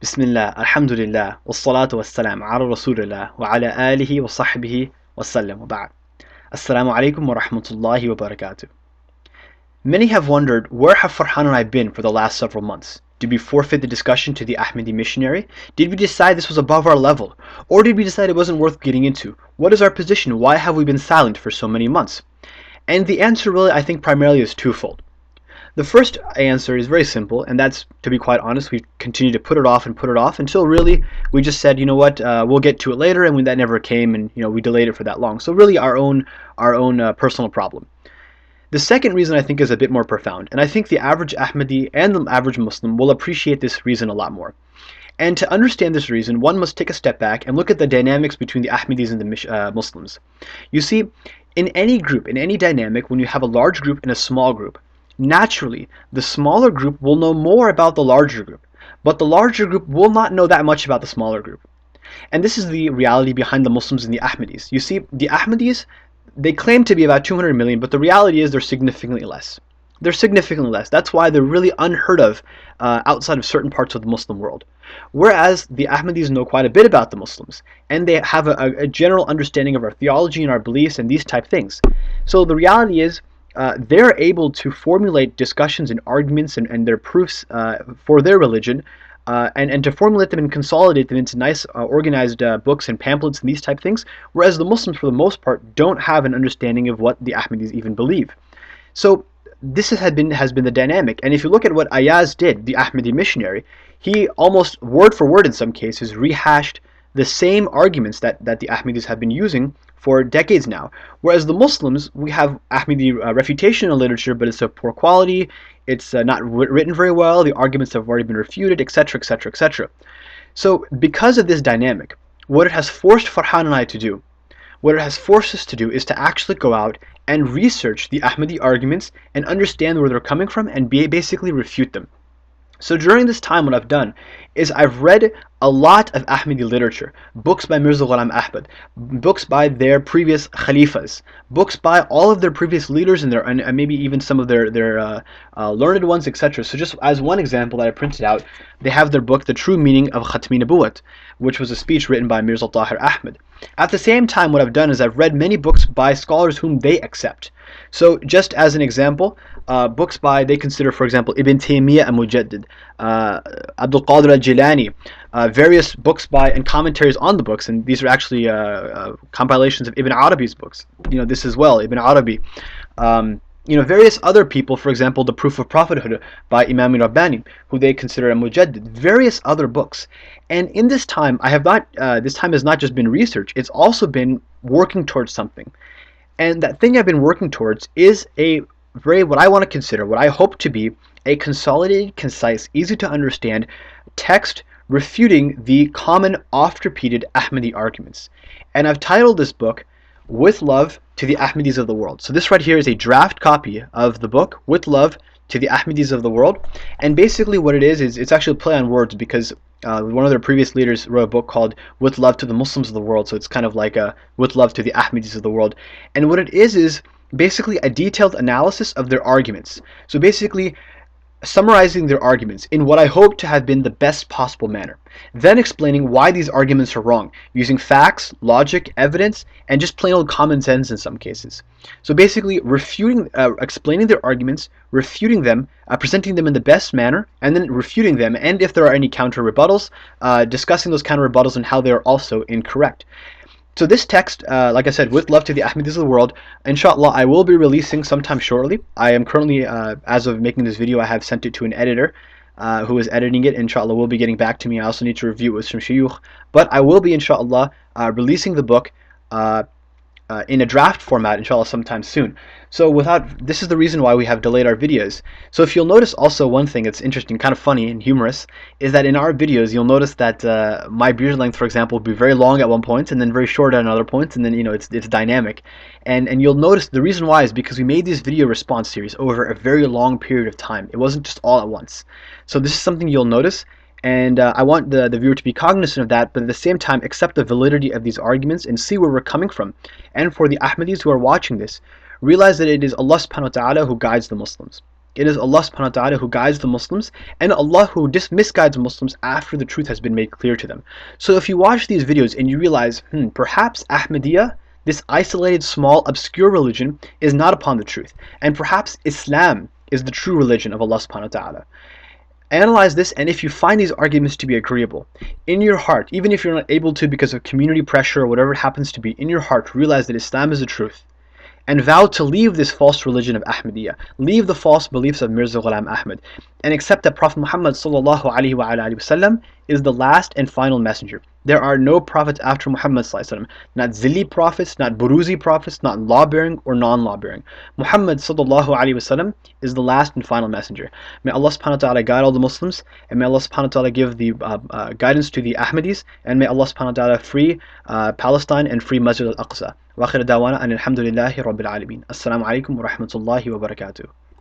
Bismillah, alhamdulillah, wassalatu wassalam ala rasulillah wa ala alihi wa sahbihi wa sallam wa ba'd. Assalamu alaikum wa rahmatullahi wa barakatuh. Many have wondered, where have Farhan and I been for the last several months? Did we forfeit the discussion to the Ahmadi missionary? Did we decide this was above our level? Or did we decide it wasn't worth getting into? What is our position? Why have we been silent for so many months? And the answer really, I think, primarily is twofold. The first answer is very simple, and that's, to be quite honest, we continued to put it off and put it off until really we just said, you know what, we'll get to it later, and when that never came, and we delayed it for that long. So really, our own personal problem. The second reason I think is a bit more profound, and I think the average Ahmadi and the average Muslim will appreciate this reason a lot more. And to understand this reason, one must take a step back and look at the dynamics between the Ahmadis and the Muslims. You see, in any group, in any dynamic, when you have a large group and a small group, naturally, the smaller group will know more about the larger group, but the larger group will not know that much about the smaller group. And this is the reality behind the Muslims and the Ahmadis. You see, the Ahmadis, they claim to be about 200 million, but the reality is they're significantly less. They're significantly less. That's why they're really unheard of outside of certain parts of the Muslim world. Whereas the Ahmadis know quite a bit about the Muslims, and they have a general understanding of our theology and our beliefs and these type things. So the reality is, they're able to formulate discussions and arguments and their proofs for their religion, and to formulate them and consolidate them into nice organized books and pamphlets and these type things, whereas the Muslims for the most part don't have an understanding of what the Ahmadis even believe. So this has been the dynamic. And if you look at what Ayaz did, the Ahmadi missionary, he almost word for word in some cases rehashed the same arguments that the Ahmadis have been using for decades now. Whereas the Muslims, we have Ahmadi refutation in literature, but it's of poor quality, it's not written very well, the arguments have already been refuted, etc., etc., etc. So because of this dynamic, what it has forced Farhan and I to do, what it has forced us to do is to actually go out and research the Ahmadi arguments and understand where they're coming from and basically refute them. So during this time, what I've done is I've read a lot of Ahmadi literature, books by Mirza Ghulam Ahmad, books by their previous Khalifas, books by all of their previous leaders and maybe even some of their learned ones, etc. So just as one example that I printed out, they have their book, The True Meaning of Khatmi Nabuwat, which was a speech written by Mirza Tahir Ahmad. At the same time, what I've done is I've read many books by scholars whom they accept. So just as an example, books by, they consider, for example, Ibn Taymiyyah al-Mujaddid, Abdul Qadir al-Jilani, various books by and commentaries on the books, and these are actually compilations of Ibn Arabi's books. This as well, Ibn Arabi. Various other people, for example, The Proof of Prophethood by Imam Rabbani, who they consider a Mujaddid, various other books. And in this time, this time has not just been research, it's also been working towards something. And that thing I've been working towards is what I want to consider, what I hope to be, a consolidated, concise, easy to understand text refuting the common, oft-repeated Ahmadi arguments. And I've titled this book, With Love to the Ahmadis of the World. So this right here is a draft copy of the book, With Love to the Ahmadis of the World. And basically what it is it's actually a play on words, because one of their previous leaders wrote a book called With Love to the Muslims of the World. So it's kind of like a With Love to the Ahmadis of the World. And what it is basically a detailed analysis of their arguments. So basically summarizing their arguments in what I hope to have been the best possible manner, then explaining why these arguments are wrong, using facts, logic, evidence, and just plain old common sense in some cases. So basically explaining their arguments, refuting them, presenting them in the best manner, and then refuting them, and if there are any counter rebuttals, discussing those counter rebuttals and how they are also incorrect. So this text, like I said, With Love to the Ahmadis of the World, inshallah, I will be releasing sometime shortly. I am currently, as of making this video, I have sent it to an editor who is editing it. Inshallah, will be getting back to me. I also need to review it with some shuyukh. But I will be, inshallah, releasing the book in a draft format, inshallah, sometime soon. So this is the reason why we have delayed our videos. So if you'll notice also one thing that's interesting, kind of funny and humorous, is that in our videos you'll notice that my beard length, for example, will be very long at one point and then very short at another point, and then it's dynamic. And you'll notice the reason why is because we made this video response series over a very long period of time. It wasn't just all at once. So this is something you'll notice. And I want the viewer to be cognizant of that, but at the same time accept the validity of these arguments and see where we're coming from. And for the Ahmadis who are watching this, realize that it is Allah subhanahu wa ta'ala who guides the Muslims. It is Allah subhanahu wa ta'ala who guides the Muslims, and Allah who misguides Muslims after the truth has been made clear to them. So if you watch these videos and you realize, perhaps Ahmadiyya, this isolated, small, obscure religion, is not upon the truth, and perhaps Islam is the true religion of Allah subhanahu wa ta'ala. Analyze this, and if you find these arguments to be agreeable, in your heart, even if you're not able to because of community pressure or whatever it happens to be, in your heart realize that Islam is the truth, and vow to leave this false religion of Ahmadiyya, leave the false beliefs of Mirza Ghulam Ahmad, and accept that Prophet Muhammad sallallahu alaihi wasallam is the last and final messenger. There are no prophets after Muhammad sallallahu alaihi wasallam, not zilli prophets, not buruzi prophets, not law-bearing or non-law-bearing. Muhammad sallallahu alaihi wasallam is the last and final messenger. May Allah subhanahu wa ta'ala guide all the Muslims, and may Allah subhanahu wa ta'ala give the guidance to the Ahmadis, and may Allah subhanahu wa ta'ala free Palestine and free Masjid al-Aqsa. وآخر دعوانا أن الحمد لله رب العالمين. السلام عليكم ورحمة الله وبركاته.